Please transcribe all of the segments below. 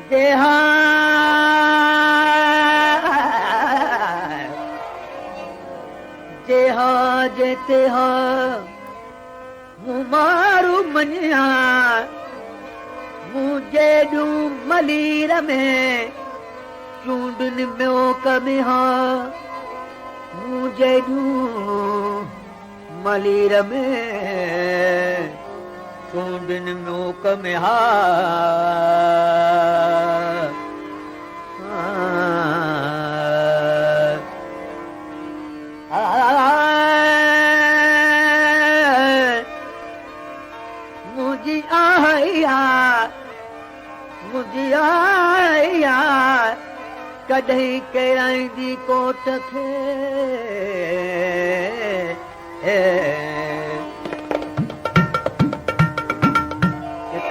देहा जेहा जेते हा मारू मनिया मुझे डू मलीर में चूंडन में कमिहा मुझे डू मलीर में चूंडन में कमिहा मुझी आया कॾहिं केराईंदी कोट खे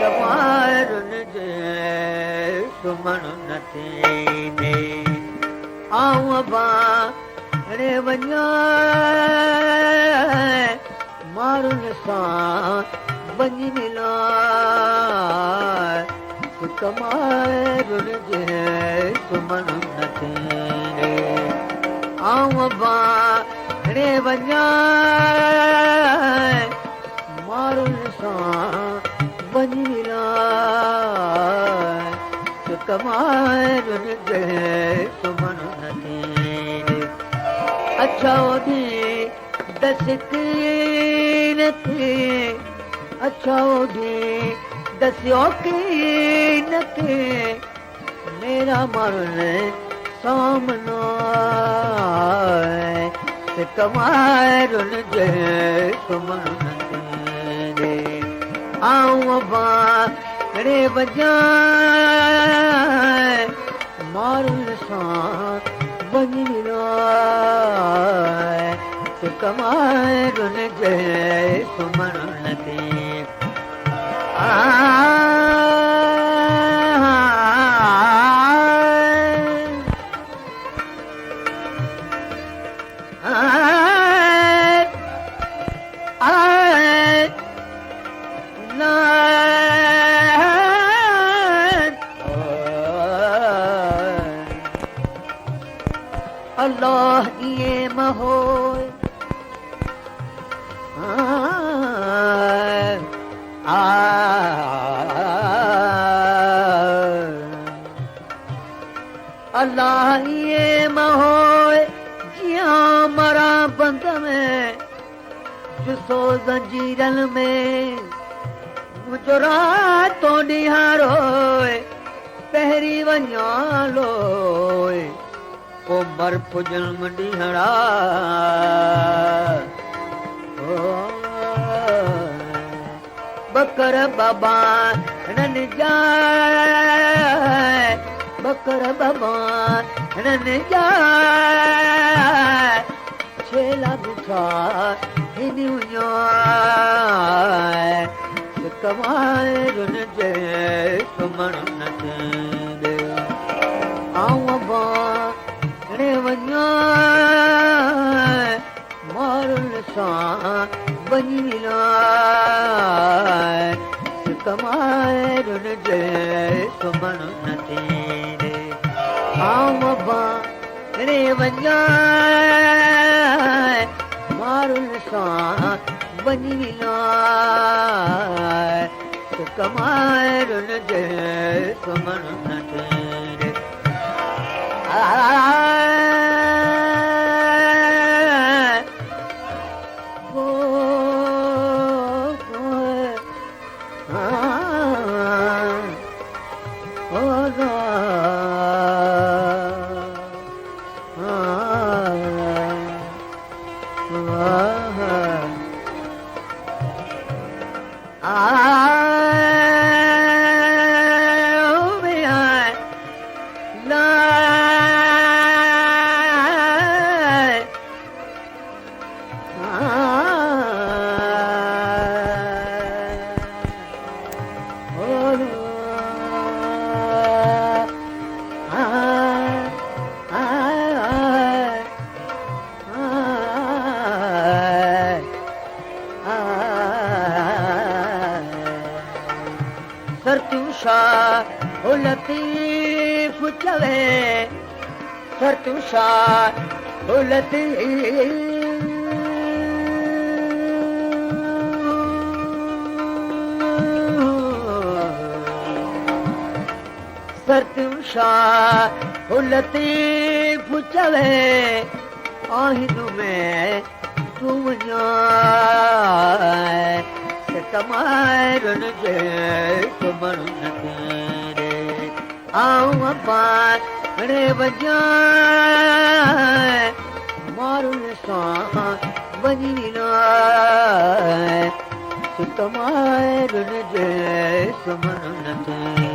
कमारुनि जे सुम्हण न थींदे आऊं बाणे वञा मारुनि सां वञी मिला कमारुनि जे सुम्हण न थींदे आऊं बाणे वञा मारुनि सां वञी मिला कमारुनि जे सुम्हण न थींदे अच्छा ओॾी दसकीन थे अच्छा ओॾी दसियो कीन थे मेरा मारुनि सामनो कमारुनि जे सुम्हण न थींदे आऊं बाणे वञा मारुनि सां वञी मिला कमारुनि जे सुम्हण न थींदे अल्लाह इए महोय अल्लाह इए महोय जियां मरा बंद में जुसो ज़ंजीरन में मुंहिंजो रातो ॾिहारो पहिरीं वञा लोय को मर पुजन ॾींहड़ा बकर बाबा नन जाए बकर बाबा नन जाए छेला बिठा हिनियो कमारुनि जे सुम्हण न थींदे आऊं बाणे वञा मारुनि सां वञी मिला कमारुनि जे सुम्हण न थींदे आऊं बाणे वञा मारुनि सां वञी मिला कमारुनि जे सुम्हण न थींदे लतीफ़ चवे सर तुषार सर तुषार लतीफ़ चवे आहिन में तूं वञाए कमारुन जे सुमन तेरे आऊं पाणे वॼाए मारुन सां वञी लाए कमारुन जे सुमन तेरे